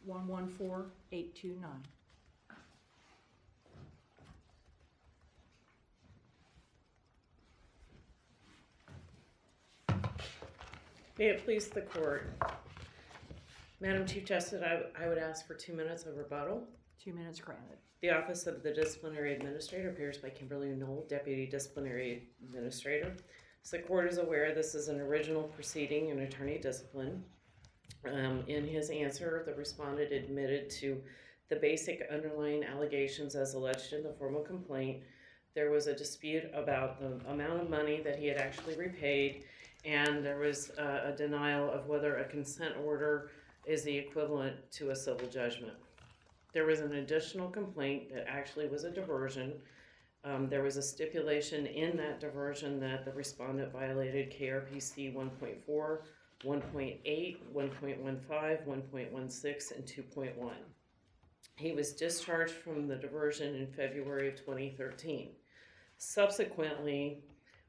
114829. May it please the court. Madam Chief Justice, I would ask for 2 minutes of rebuttal. 2 minutes granted. The Office of the Disciplinary Administrator appears by Kimberly Knoll, Deputy Disciplinary Administrator. As the court is aware, this is an original proceeding in attorney discipline. In his answer, the respondent admitted to the basic underlying allegations as alleged in the formal complaint. There was a dispute about the amount of money that he had actually repaid, and there was a denial of whether a consent order is the equivalent to a civil judgment. There was an additional complaint that actually was a diversion. There was a stipulation in that diversion that the respondent violated KRPC 1.4, 1.8, 1.15, 1.16, and 2.1. He was discharged from the diversion in February of 2013. Subsequently,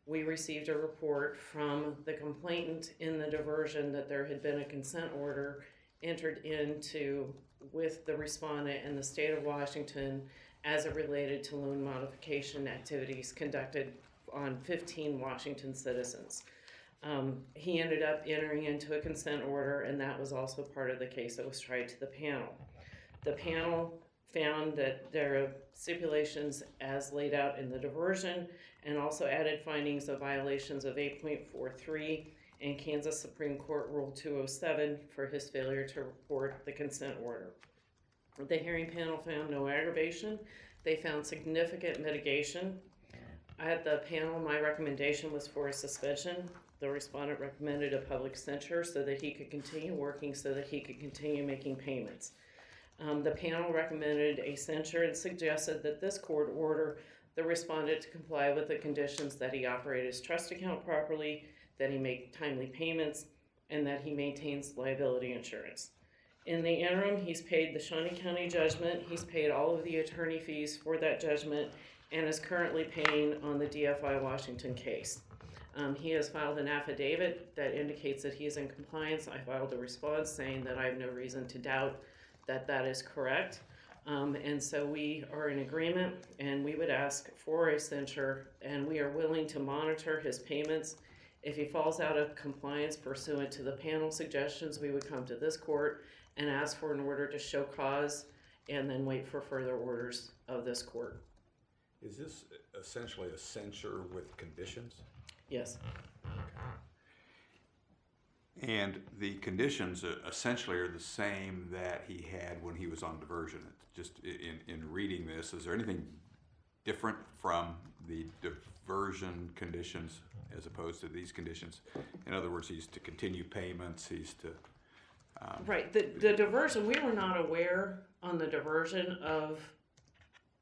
we received a report from the complainant in the diversion that there had been a consent order entered into with the respondent in the state of Washington as it related to loan modification activities conducted on 15 Washington citizens. He ended up entering into a consent order, and that was also part of the case that was tried to the panel. The panel found that there are stipulations as laid out in the diversion and also added findings of violations of 8.43 and Kansas Supreme Court Rule 207 for his failure to report the consent order. The hearing panel found no aggravation. They found significant mitigation. At the panel, my recommendation was for a suspension. The respondent recommended a public censure so that he could continue working, so that he could continue making payments. The panel recommended a censure and suggested that this court order the respondent to comply with the conditions that he operate his trust account properly, that he make timely payments, and that he maintains liability insurance. In the interim, he's paid the Shawnee County judgment, he's paid all of the attorney fees for that judgment, and is currently paying on the DFI Washington case. He has filed an affidavit that indicates that he is in compliance. I filed a response saying that I have no reason to doubt that that is correct. And so we are in agreement, and we would ask for a censure, and we are willing to monitor his payments. If he falls out of compliance pursuant to the panel suggestions, we would come to this court and ask for an order to show cause and then wait for further orders of this court. Is this essentially a censure with conditions? Yes. And the conditions essentially are the same that he had when he was on diversion. Just in reading this, is there anything different from the diversion conditions as opposed to these conditions? In other words, he's to continue payments, he's to... Right, the diversion, we were not aware on the diversion of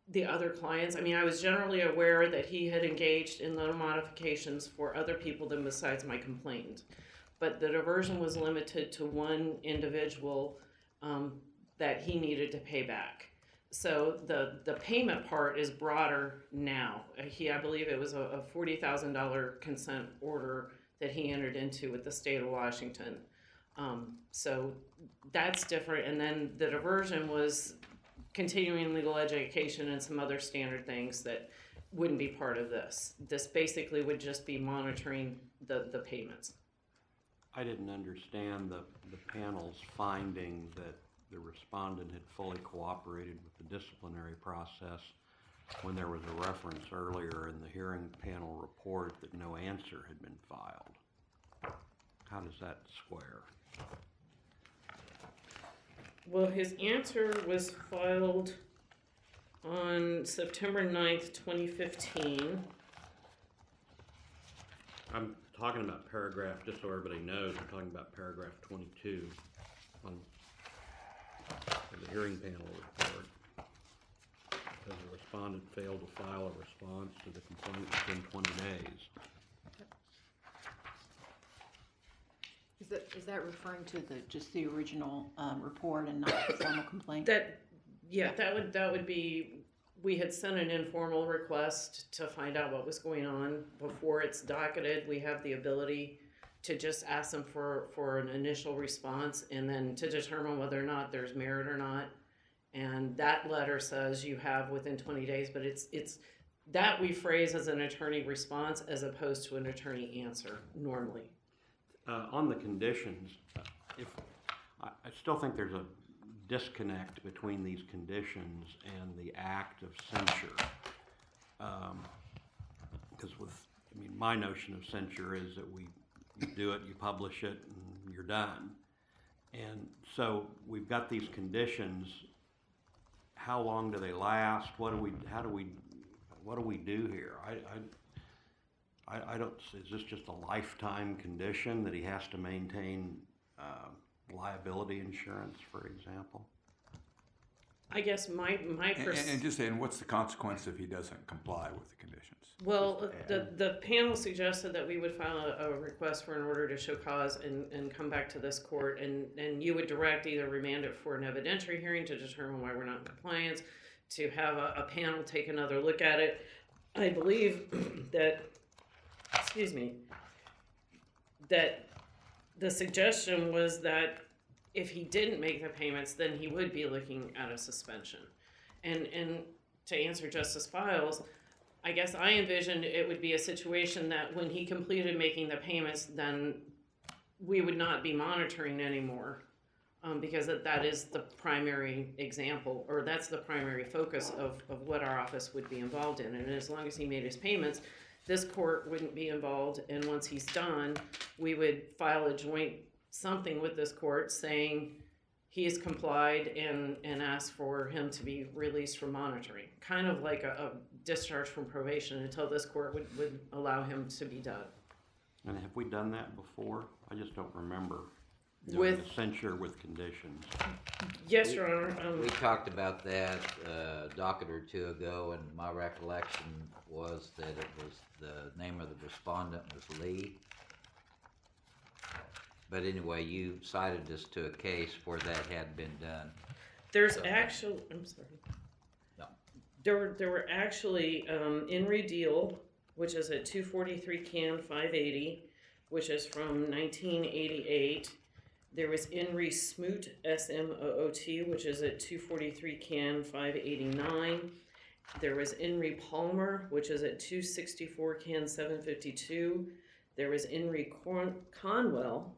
the other clients. I mean, I was generally aware that he had engaged in loan modifications for other people than besides my complainant. But the diversion was limited to one individual that he needed to pay back. So the payment part is broader now. I believe it was a $40,000 consent order that he entered into with the state of Washington. So that's different. And then the diversion was continuing legal education and some other standard things that wouldn't be part of this. This basically would just be monitoring the payments. I didn't understand the panel's finding that the respondent had fully cooperated with the disciplinary process when there was a reference earlier in the hearing panel report that no answer had been filed. How does that square? Well, his answer was filed on September 9th, 2015. I'm talking about paragraph, just so everybody knows, we're talking about paragraph 22 on the hearing panel report. Because the respondent failed to file a response to the complaint within 20 days. Is that referring to just the original report and not the formal complaint? That would be. We had sent an informal request to find out what was going on before it's docketed. We have the ability to just ask them for an initial response and then to determine whether or not there's merit or not. And that letter says you have within 20 days, but it's that we phrase as an attorney response as opposed to an attorney answer normally. On the conditions, I still think there's a disconnect between these conditions and the act of censure. Because my notion of censure is that you do it, you publish it, and you're done. And so we've got these conditions. How long do they last? What do we do here? I don't. Is this just a lifetime condition that he has to maintain liability insurance, for example? I guess And what's the consequence if he doesn't comply with the conditions? Well, the panel suggested that we would file a request for an order to show cause and come back to this court, and you would direct either remand it for an evidentiary hearing to determine why we're not in compliance, to have a panel take another look at it. I believe that, that the suggestion was that if he didn't make the payments, then he would be looking at a suspension. And to answer Justice Files, I guess I envisioned it would be a situation that when he completed making the payments, then we would not be monitoring anymore, because that is the primary example, or that's the primary focus of what our office would be involved in. And as long as he made his payments, this court wouldn't be involved. And once he's done, we would file a joint something with this court saying he has complied and ask for him to be released from monitoring. Kind of like a discharge from probation until this court would allow him to be done. And have we done that before? I just don't remember. With the censure with conditions. Yes, Your Honor. We talked about that a docket or two ago, and my recollection was that it was the name of the respondent was Lee. But anyway, you cited this to a case where that had been done. There's actually, I'm sorry. No. There were actually In Re Deal, which is at 243 Can 580, which is from 1988. There was In Re Smoot, S-M-O-O-T, which is at 243 Can 589. There was In Re Palmer, which is at 264 Can 752. There was In Re Conwell,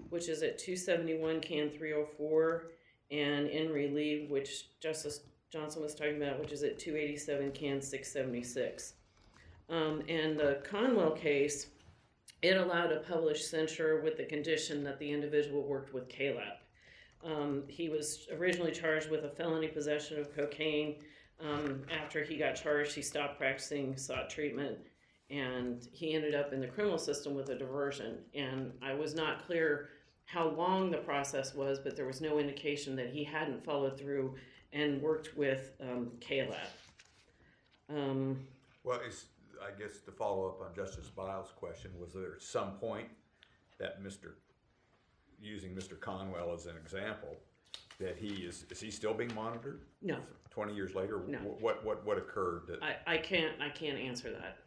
which is at 271 Can 304, and In Re Lee, which Justice Johnson was talking about, which is at 287 Can 676. And the Conwell case, it allowed a published censure with the condition that the individual worked with KLAP. He was originally charged with a felony possession of cocaine. After he got charged, he stopped practicing, sought treatment, and he ended up in the criminal system with a diversion. And I was not clear how long the process was, but there was no indication that he hadn't followed through and worked with KLAP. Well, I guess to follow up on Justice Biles' question, was there at some point that using Mr. Conwell as an example, that is he still being monitored? No. 20 years later? No. What occurred? I can't answer that.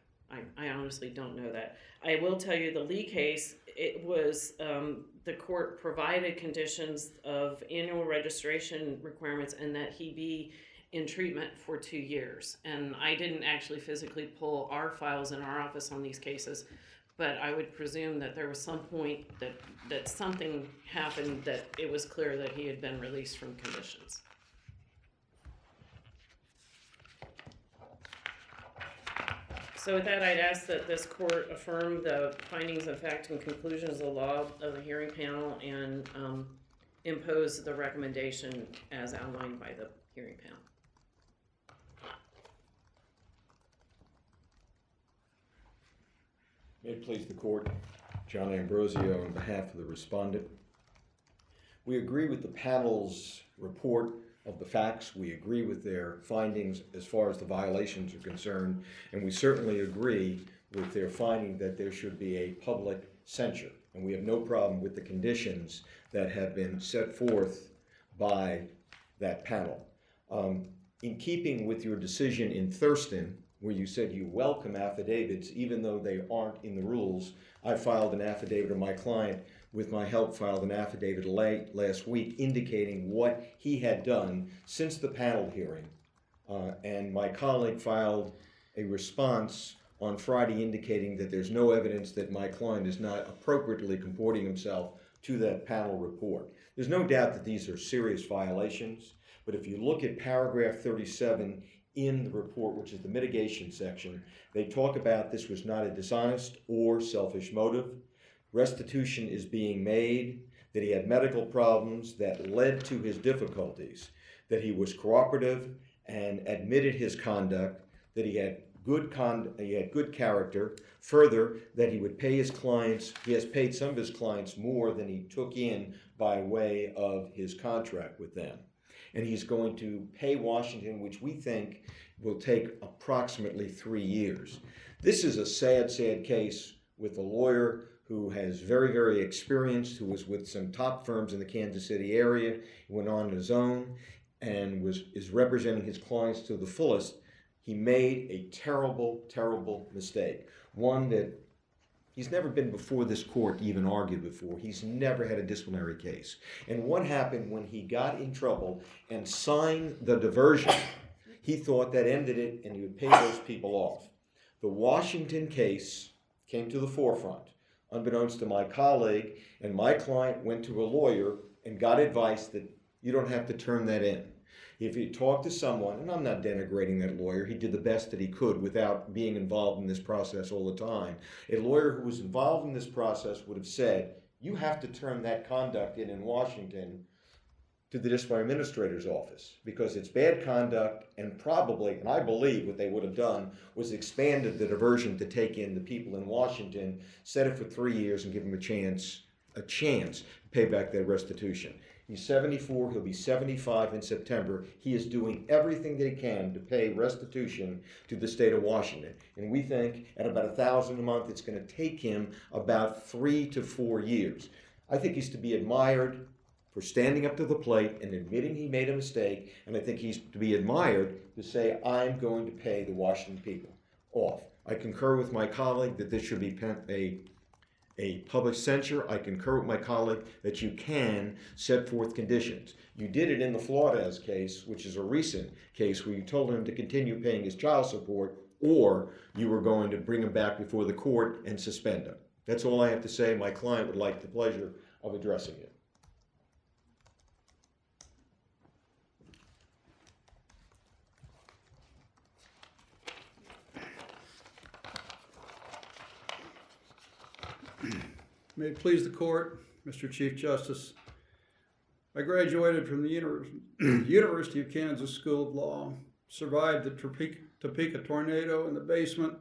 I honestly don't know that. I will tell you the Lee case, it was, the court provided conditions of annual registration requirements and that he be in treatment for 2 years. And I didn't actually physically pull our files in our office on these cases, but I would presume that there was some point that something happened that it was clear that he had been released from conditions. So with that, I'd ask that this court affirm the findings of fact and conclusions of the law of the hearing panel and impose the recommendation as outlined by the hearing panel. May it please the court, John Ambrosio on behalf of the respondent. We agree with the panel's report of the facts. We agree with their findings as far as the violations are concerned, and we certainly agree with their finding that there should be a public censure. And we have no problem with the conditions that have been set forth by that panel. In keeping with your decision in Thurston, where you said you welcome affidavits even though they aren't in the rules. I filed an affidavit, or my client, with my help, filed an affidavit last week indicating what he had done since the panel hearing. And my colleague filed a response on Friday indicating that there's no evidence that my client is not appropriately comporting himself to that panel report. There's no doubt that these are serious violations, but if you look at paragraph 37 in the report, which is the mitigation section, they talk about this was not a dishonest or selfish motive. Restitution is being made, that he had medical problems that led to his difficulties, that he was cooperative and admitted his conduct, that he had good character. Further, that he would pay his clients, he has paid some of his clients more than he took in by way of his contract with them. And he's going to pay Washington, which we think will take approximately 3 years. This is a sad, sad case with a lawyer who has very experienced, who was with some top firms in the Kansas City area, went on his own, and is representing his clients to the fullest. He made a terrible mistake. One that he's never been before this court to even argue before. He's never had a disciplinary case. And what happened when he got in trouble and signed the diversion, he thought that ended it and he would pay those people off. The Washington case came to the forefront. Unbeknownst to my colleague, and my client went to a lawyer and got advice that you don't have to turn that in. If you talk to someone, and I'm not denigrating that lawyer, he did the best that he could without being involved in this process all the time. A lawyer who was involved in this process would have said, you have to turn that conduct in Washington to the disciplinary administrator's office because it's bad conduct, and probably, and I believe what they would have done was expanded the diversion to take in the people in Washington, set it for 3 years and give them a chance to pay back that restitution. He's 74, he'll be 75 in September. He is doing everything that he can to pay restitution to the state of Washington. And we think at about $1,000 a month, it's going to take him about 3 to 4 years. I think he's to be admired for standing up to the plate and admitting he made a mistake. And I think he's to be admired to say, I'm going to pay the Washington people off. I concur with my colleague that this should be a public censure. I concur with my colleague that you can set forth conditions. You did it in the Flores case, which is a recent case where you told him to continue paying his child support, or you were going to bring him back before the court and suspend him. That's all I have to say. My client would like the pleasure of addressing it. May it please the court, Mr. Chief Justice. I graduated from the University of Kansas School of Law, survived the Topeka tornado in the basement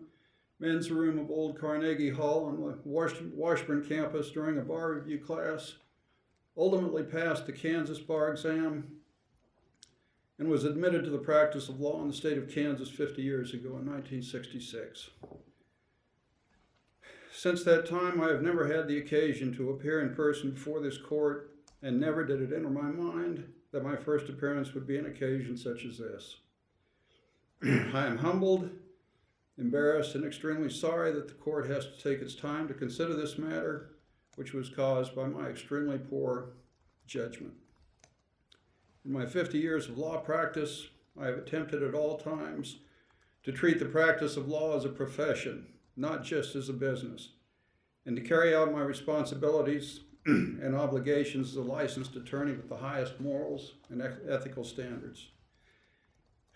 men's room of old Carnegie Hall on the Washburn campus during a bar review class, ultimately passed the Kansas bar exam, and was admitted to the practice of law in the state of Kansas 50 years ago in 1966. Since that time, I have never had the occasion to appear in person before this court, and never did it enter my mind that my first appearance would be an occasion such as this. I am humbled, embarrassed, and extremely sorry that the court has to take its time to consider this matter, which was caused by my extremely poor judgment. In my 50 years of law practice, I have attempted at all times to treat the practice of law as a profession, not just as a business, and to carry out my responsibilities and obligations as a licensed attorney with the highest morals and ethical standards.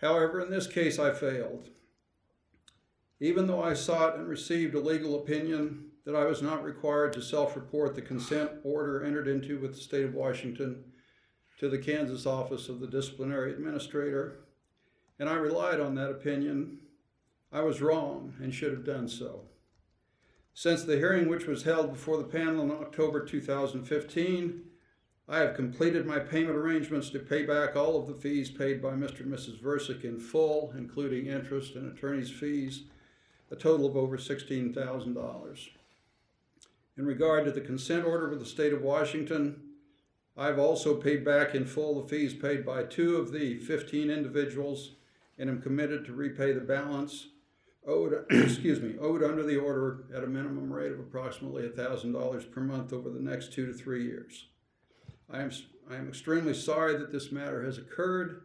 However, in this case, I failed. Even though I sought and received a legal opinion that I was not required to self-report the consent order entered into with the state of Washington to the Kansas Office of the Disciplinary Administrator, and I relied on that opinion, I was wrong and should have done so. Since the hearing which was held before the panel in October 2015, I have completed my payment arrangements to pay back all of the fees paid by Mr. and Mrs. Versick in full, including interest and attorney's fees, a total of over $16,000. In regard to the consent order with the state of Washington, I've also paid back in full the fees paid by 2 of the 15 individuals and am committed to repay the balance owed, owed under the order at a minimum rate of approximately $1,000 per month over the next 2 to 3 years. I am extremely sorry that this matter has occurred.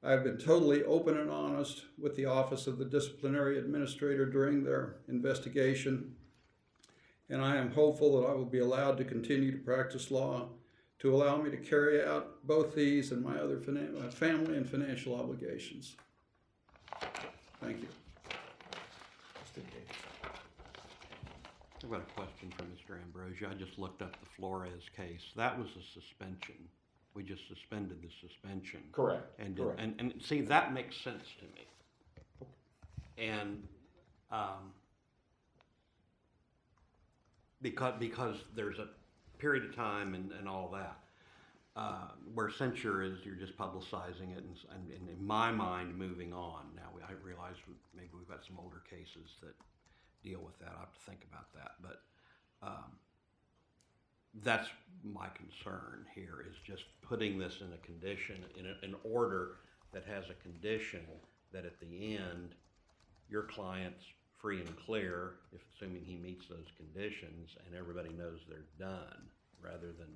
I have been totally open and honest with the Office of the Disciplinary Administrator during their investigation, and I am hopeful that I will be allowed to continue to practice law to allow me to carry out both these and my other family and financial obligations. Thank you. I've got a question for Mr. Ambrosia. I just looked up the Flores case. That was a suspension. We just suspended the suspension. Correct. And, correct. and see, that makes sense to me. And because there's a period of time and all that, where censure is you're just publicizing it and in my mind moving on. Now I realize maybe we've got some older cases that deal with that. I have to think about that, but that's my concern here, is just putting this in a condition, in an order that has a condition that at the end your client's free and clear, if assuming he meets those conditions, and everybody knows they're done, rather than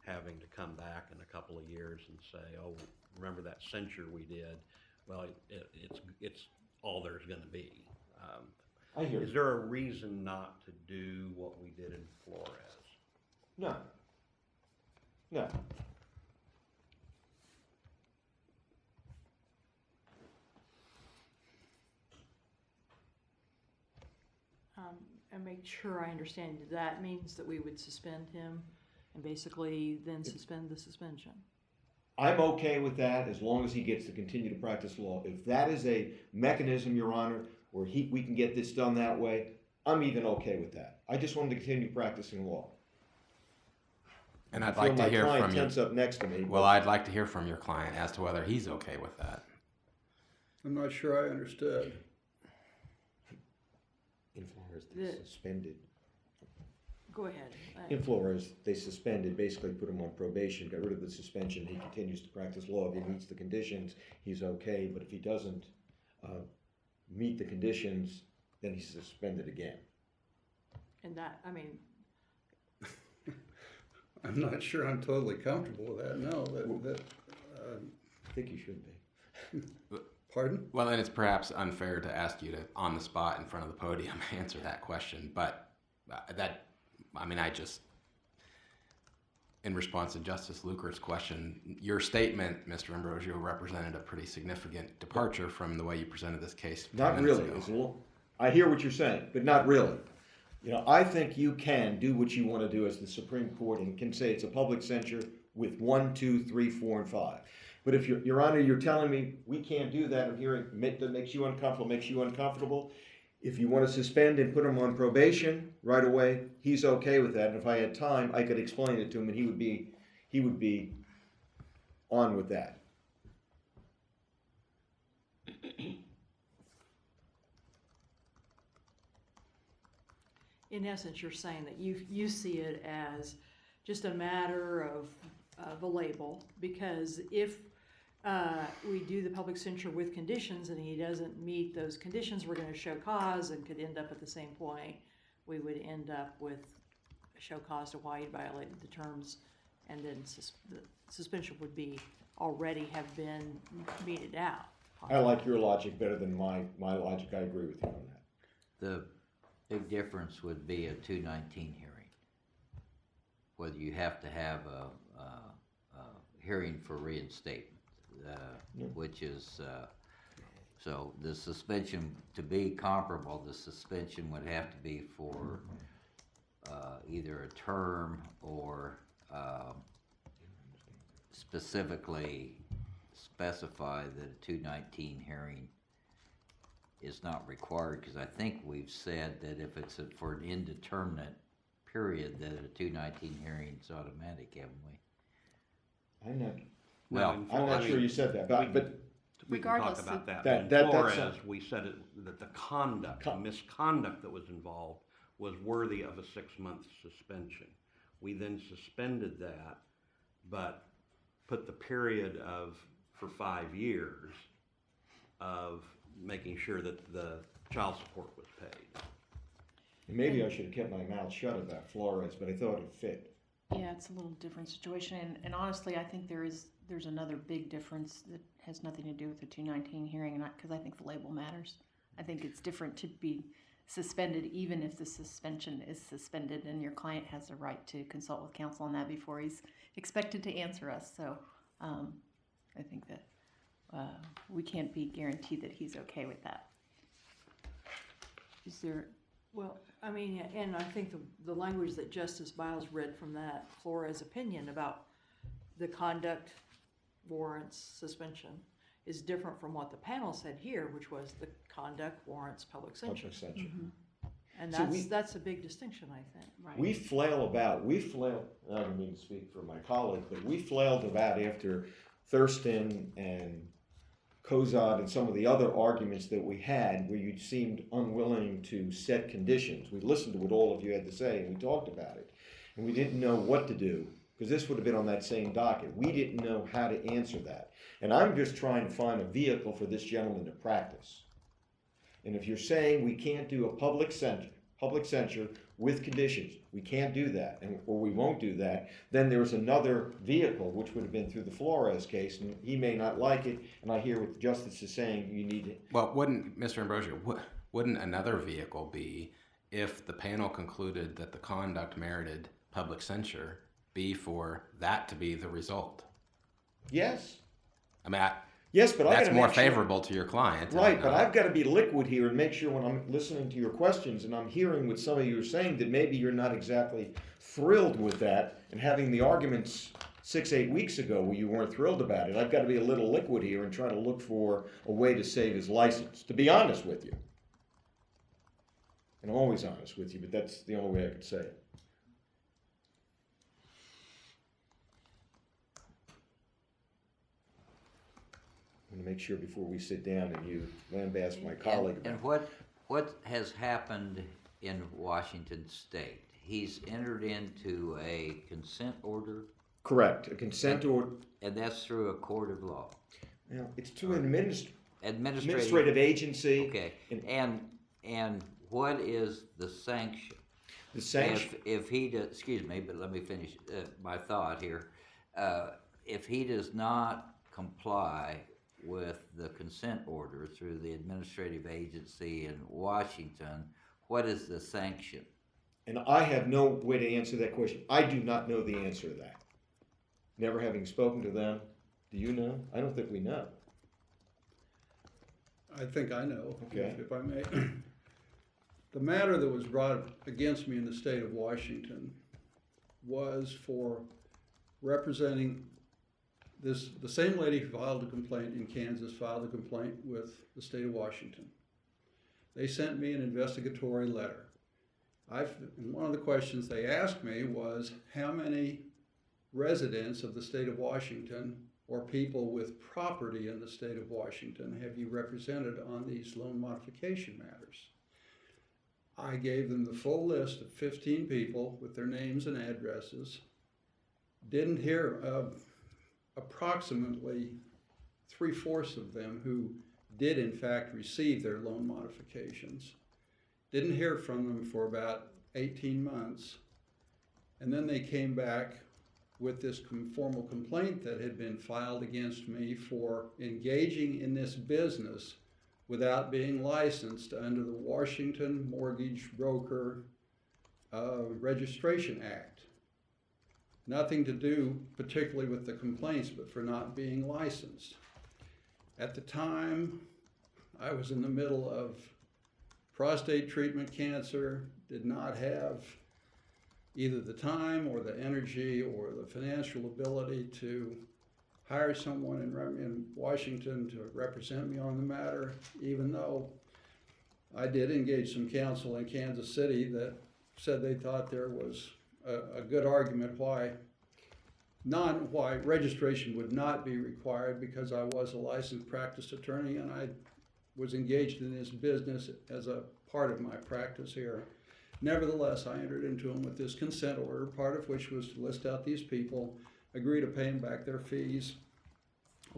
having to come back in a couple of years and say, oh, remember that censure we did? Well, it's all there's going to be. I hear Is you. there a reason not to do what we did in Flores? No. No. And make sure I understand, that means that we would suspend him and basically then suspend the suspension? I'm okay with that as long as he gets to continue to practice law. If that is a mechanism, Your Honor, where we can get this done that way, I'm even okay with that. I just want him to continue practicing law. And I'd I feel like to my hear client from you. tense up next to me. Well, I'd like to hear from your client as to whether he's okay with that. I'm not sure I understood. In Flores, they suspended. Go ahead. In Flores, they suspended, basically put him on probation, got rid of the suspension. He continues to practice law. If he meets the conditions, he's okay. But if he doesn't meet the conditions, then he's suspended again. And that, I mean, I'm not sure I'm totally comfortable with that, no. I think he should be. Pardon? Well, and it's perhaps unfair to ask you to, on the spot in front of the podium, answer that question. But in response to Justice Luker's question, your statement, Mr. Ambrosio, represented a pretty significant departure from the way you presented this case. Not really. I hear what you're saying, but not really. You know, I think you can do what you want to do as the Supreme Court and can say it's a public censure with 1, 2, 3, 4, and 5. But if Your Honor, you're telling me we can't do that, I'm hearing that makes you uncomfortable. If you want to suspend and put him on probation right away, he's okay with that. And if I had time, I could explain it to him, and he would be on with that. in essence, you're saying that you see it as just a matter of a label, because if we do the public censure with conditions and he doesn't meet those conditions, we're going to show cause and could end up at the same point. We would end up with a show cause to why he violated the terms, and then the suspension would be already have been meted out. I like your logic better than my logic. I agree with you on that. The big difference would be a 219 hearing. Whether you have to have a hearing for reinstatement, which is, so the suspension, to be comparable, the suspension would have to be for either a term or specifically specify that a 219 hearing is not required, because I think we've said that if it's for an indeterminate period, that a 219 hearing is automatic, haven't we? I'm not. Well, I'm not sure you said that, but We can Regardless talk about that. That- In that's Flores, we said that the conduct, the misconduct that was involved was worthy of a 6-month suspension. We then suspended that, but put the period for 5 years of making sure that the child support was paid. And maybe I should have kept my mouth shut about Flores, but I thought it fit. Yeah, it's a little different situation, and honestly, I think there's another big difference that has nothing to do with the 219 hearing, and because I think the label matters. I think it's different to be suspended, even if the suspension is suspended, and your client has the right to consult with counsel on that before he's expected to answer us. So, I think that we can't be guaranteed that he's okay with that. Is there? Well, I mean, and I think the language that Justice Biles read from that Flores opinion about the conduct warrants suspension is different from what the panel said here, which was the conduct warrants public censure. Public censure. And See, that's a big distinction, I think. Right. We I don't mean to speak for my colleague, but we flailed about after Thurston and Cozad and some of the other arguments that we had where you seemed unwilling to set conditions. We listened to what all of you had to say and we talked about it. And we didn't know what to do because this would have been on that same docket. We didn't know how to answer that. And I'm just trying to find a vehicle for this gentleman to practice. And if you're saying we can't do a public censure with conditions, we can't do that, or we won't do that, then there's another vehicle, which would have been through the Flores case, and he may not like it, and I hear what the justice is saying, you need it. Well, Mr. Ambrosio, wouldn't another vehicle be if the panel concluded that the conduct merited public censure, be for that to be the result? Yes. I mean, Yes, but I that's gotta more make sure- favorable to your client. Right, but I've got to be liquid here and make sure when I'm listening to your questions and I'm hearing what some of you are saying that maybe you're not exactly thrilled with that and having the arguments 6-8 weeks ago where you weren't thrilled about it. I've got to be a little liquid here and try to look for a way to save his license, to be honest with you. And I'm always honest with you, but that's the only way I could say it. I'm going to make sure before we sit down and you lambast my colleague. And what has happened in Washington State? He's entered into a consent order, Correct, a consent order. and that's through a court of law. Now, it's to an Administrative agency. Okay, And and what is the sanction? the sanction, If he does, excuse me, but let me finish my thought here. If he does not comply with the consent order through the administrative agency in Washington, what is the sanction? and I have no way to answer that question. I do not know the answer to that. Never having spoken to them, do you know? I don't think we know. I think I know, Okay. if I may. The matter that was brought against me in the state of Washington was for representing the same lady who filed a complaint in Kansas filed a complaint with the state of Washington. They sent me an investigatory letter. And one of the questions they asked me was, how many residents of the state of Washington or people with property in the state of Washington have you represented on these loan modification matters? I gave them the full list of 15 people with their names and addresses. Didn't hear of approximately 3/4 of them who did in fact receive their loan modifications. Didn't hear from them for about 18 months. And then they came back with this formal complaint that had been filed against me for engaging in this business without being licensed under the Washington Mortgage Broker Registration Act. Nothing to do particularly with the complaints, but for not being licensed. At the time, I was in the middle of prostate treatment cancer, did not have either the time or the energy or the financial ability to hire someone in Washington to represent me on the matter, even though I did engage some counsel in Kansas City that said they thought there was a good argument why registration would not be required, because I was a licensed practice attorney and I was engaged in this business as a part of my practice here. Nevertheless, I entered into them with this consent order, part of which was to list out these people, agree to pay them back their fees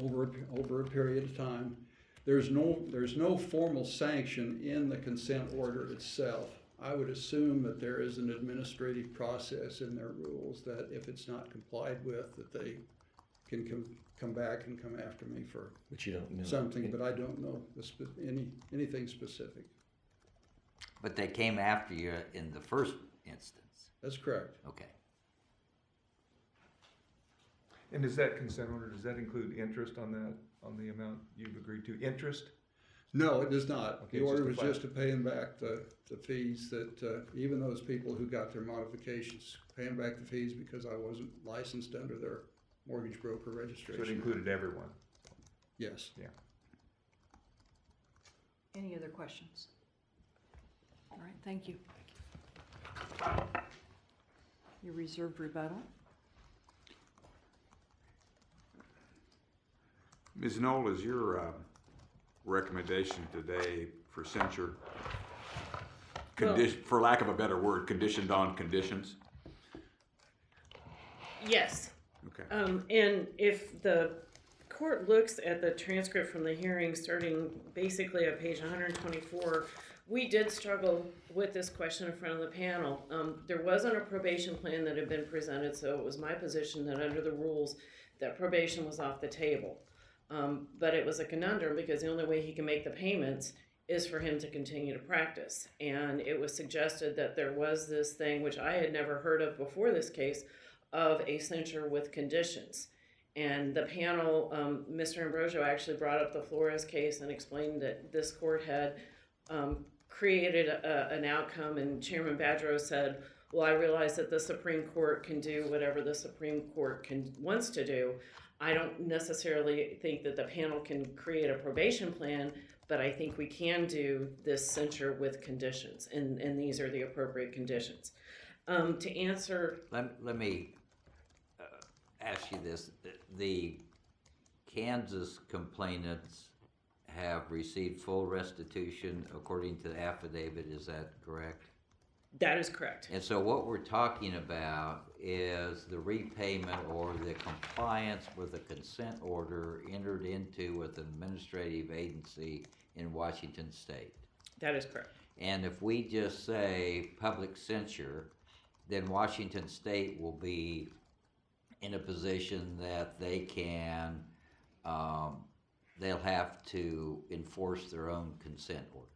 over a period of time. there's no formal sanction in the consent order itself. I would assume that there is an administrative process in their rules that if it's not complied with, that they can come back and come after me for But you don't know. something, but I don't know anything specific. But they came after you in the first instance. That's correct. Okay. And does that consent order, does that include interest on that, on the amount you've agreed to? Interest? No, it does not. Okay, The it's order just was the just to pay them back the fees that, even those people who got their modifications, pay them back the fees because I wasn't licensed under their mortgage broker So it registration. included everyone? Yes. Yeah. Any other questions? All right, thank you. Your reserved rebuttal. Ms. Knoll, is your recommendation today for censure, for lack of a better word, conditioned on conditions? Yes. Okay. And if the court looks at the transcript from the hearing, starting basically at page 124, we did struggle with this question in front of the panel. There wasn't a probation plan that had been presented, so it was my position that under the rules, that probation was off the table. But it was a conundrum because the only way he can make the payments is for him to continue to practice. And it was suggested that there was this thing, which I had never heard of before this case, of a censure with conditions. And the panel, Mr. Ambrosio actually brought up the Flores case and explained that this court had created an outcome, and Chairman Badgerow said, well, I realize that the Supreme Court can do whatever the Supreme Court wants to do. I don't necessarily think that the panel can create a probation plan, but I think we can do this censure with conditions, and these are the appropriate conditions. To answer... Let me ask you this. The Kansas complainants have received full restitution according to the affidavit, is that correct? That is correct. And so what we're talking about is the repayment or the compliance with a consent order entered into with an administrative agency in Washington State. That is correct. And if we just say public censure, then Washington State will be in a position that they can, they'll have to enforce their own consent order.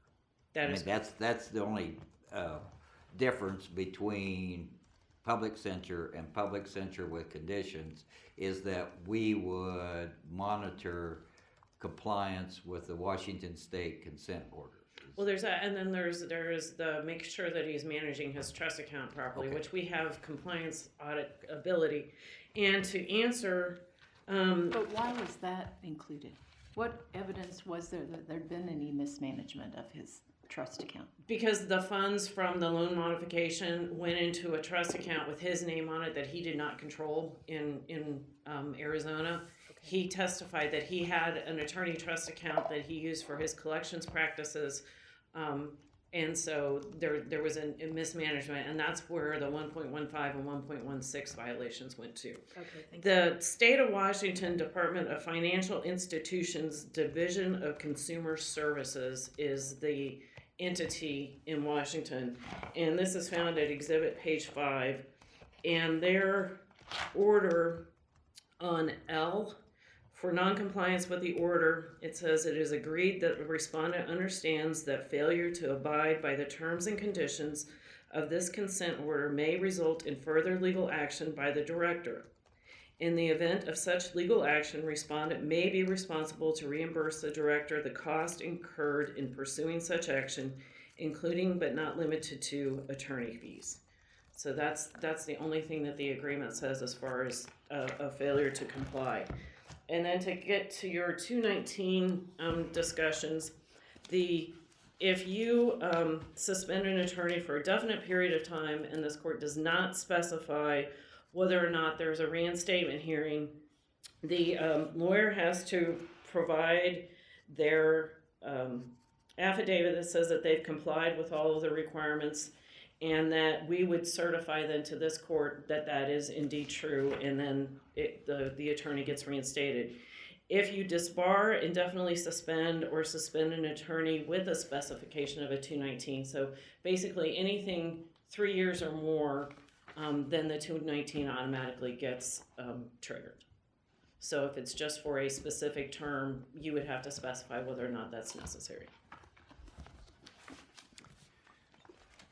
That is that's the only difference between public censure and public censure with conditions, is that we would monitor compliance with the Washington State consent orders. Well, there's that, and then there's the make sure that he's managing his trust account properly, Okay. which we have compliance audit ability. And to answer, But why was that included? What evidence was there that there'd been any mismanagement of his trust account? because the funds from the loan modification went into a trust account with his name on it that he did not control in Arizona. He testified that he had an attorney trust account that he used for his collections practices. And so there was a mismanagement, and that's where the 1.15 and 1.16 violations went to. Okay, thank The State of Washington Department of Financial Institutions Division of Consumer Services is the entity in Washington, and this is found at exhibit page 5, and their order on L for noncompliance with the order, it says it is agreed that the respondent understands that failure to abide by the terms and conditions of this consent order may result in further legal action by the director. In the event of such legal action, respondent may be responsible to reimburse the director the cost incurred in pursuing such action, including but not limited to attorney fees. So that's the only thing that the agreement says as far as a failure to comply. And then to get to your 219 discussions, if you suspend an attorney for a definite period of time and this court does not specify whether or not there's a reinstatement hearing, the lawyer has to provide their affidavit that says that they've complied with all of the requirements, and that we would certify then to this court that that is indeed true, and then the attorney gets reinstated. If you disbar, indefinitely suspend, or suspend an attorney with a specification of a 219, so basically anything 3 years or more, then the 219 automatically gets triggered. So if it's just for a specific term, you would have to specify whether or not that's necessary.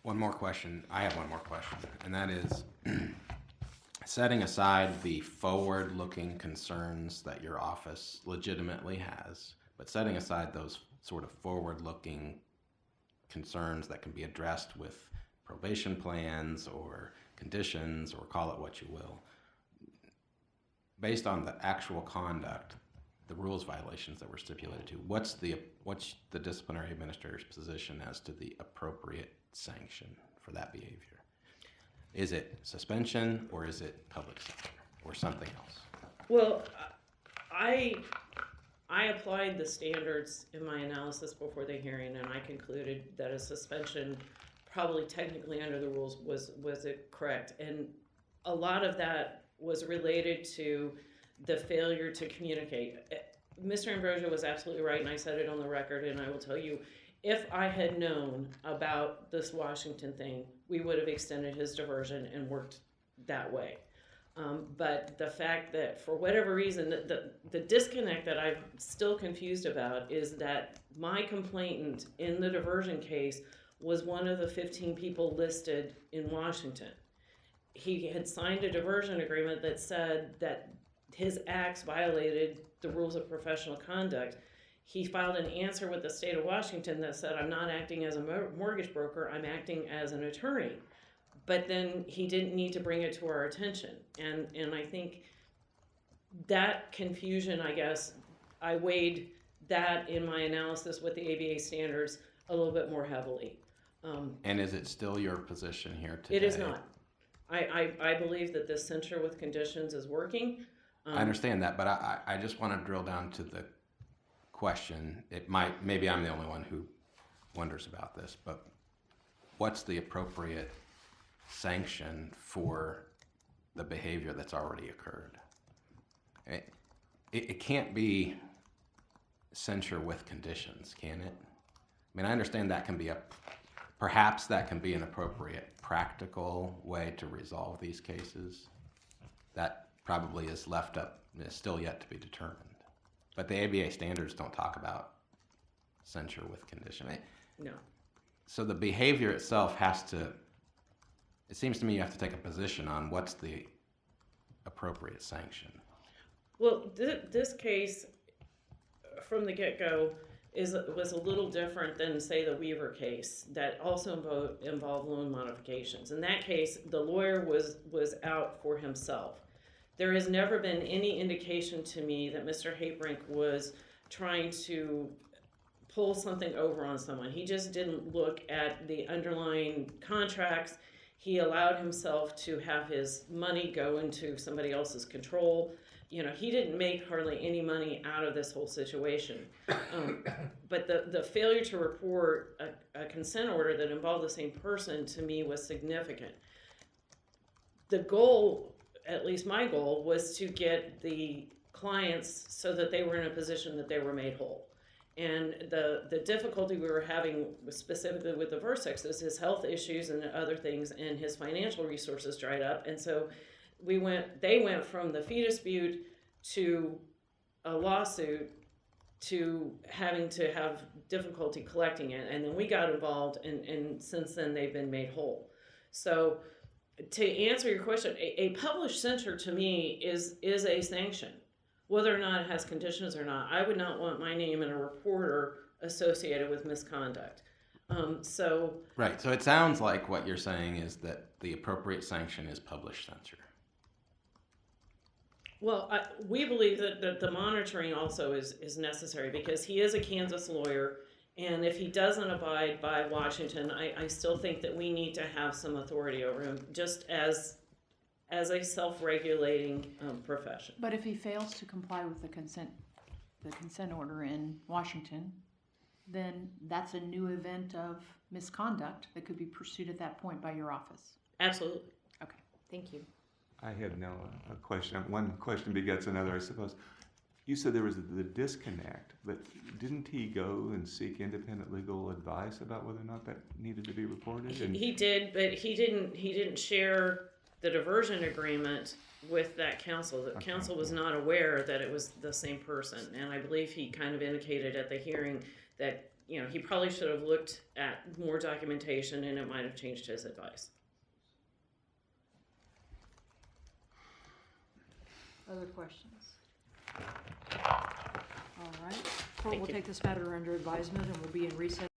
One more question. I have one more question, and that is, setting aside the forward-looking concerns that your office legitimately has, but setting aside those sort of forward-looking concerns that can be addressed with probation plans or conditions, or call it what you will, based on the actual conduct, the rules violations that were stipulated to, what's the disciplinary administrator's position as to the appropriate sanction for that behavior? Is it suspension, or is it public censure, or something else? Well, I applied the standards in my analysis before the hearing, and I concluded that a suspension, probably technically under the rules, was it correct. And a lot of that was related to the failure to communicate. Mr. Ambrosia was absolutely right, and I said it on the record, and I will tell you, if I had known about this Washington thing, we would have extended his diversion and worked that way. But the fact that, for whatever reason, the disconnect that I'm still confused about is that my complainant in the diversion case was one of the 15 people listed in Washington. He had signed a diversion agreement that said that his acts violated the rules of professional conduct. He filed an answer with the state of Washington that said, I'm not acting as a mortgage broker, I'm acting as an attorney. But then he didn't need to bring it to our attention. And I think that confusion, I guess, I weighed that in my analysis with the ABA standards a little bit more heavily. And is it still your position here today? It is not. I believe that this censure with conditions is working. I understand that, but I just want to drill down to the question. Maybe I'm the only one who wonders about this, but what's the appropriate sanction for the behavior that's already occurred? It can't be censure with conditions, can it? I mean, I understand that can be perhaps that can be an appropriate practical way to resolve these cases. That probably is still yet to be determined. But the ABA standards don't talk about censure with condition. No. So the behavior itself it seems to me you have to take a position on what's the appropriate sanction. Well, this case, from the get-go, was a little different than, say, the Weaver case that also involved loan modifications. In that case, the lawyer was out for himself. There has never been any indication to me that Mr. Habrink was trying to pull something over on someone. He just didn't look at the underlying contracts. He allowed himself to have his money go into somebody else's control. You know, he didn't make hardly any money out of this whole situation. But the failure to report a consent order that involved the same person, to me, was significant. The goal, at least my goal, was to get the clients so that they were in a position that they were made whole. And the difficulty we were having specifically with the Versex is his health issues and other things, and his financial resources dried up. And so they went from the fee dispute to a lawsuit to having to have difficulty collecting it. And then we got involved, and since then they've been made whole. So to answer your question, a published censure to me is a sanction. Whether or not it has conditions or not, I would not want my name in a reporter associated with misconduct. Right, so it sounds like what you're saying is that the appropriate sanction is published censure. Well, we believe that the monitoring also is necessary, because he is a Kansas lawyer, and if he doesn't abide by Washington, I still think that we need to have some authority over him, just as a self-regulating profession. But if he fails to comply with the consent order in Washington, then that's a new event of misconduct that could be pursued at that point by your office. Absolutely. Okay, thank you. I have now a question. One question begets another, I suppose. you said there was the disconnect, but didn't he go and seek independent legal advice about whether or not that needed to be reported? And He did, but he didn't share the diversion agreement with that council. The council was not aware that it was the same person, and I believe he kind of indicated at the hearing that, you know, he probably should have looked at more documentation and it might have changed his advice. Other questions? All right, court will you. take this matter under advisement and will be in recess.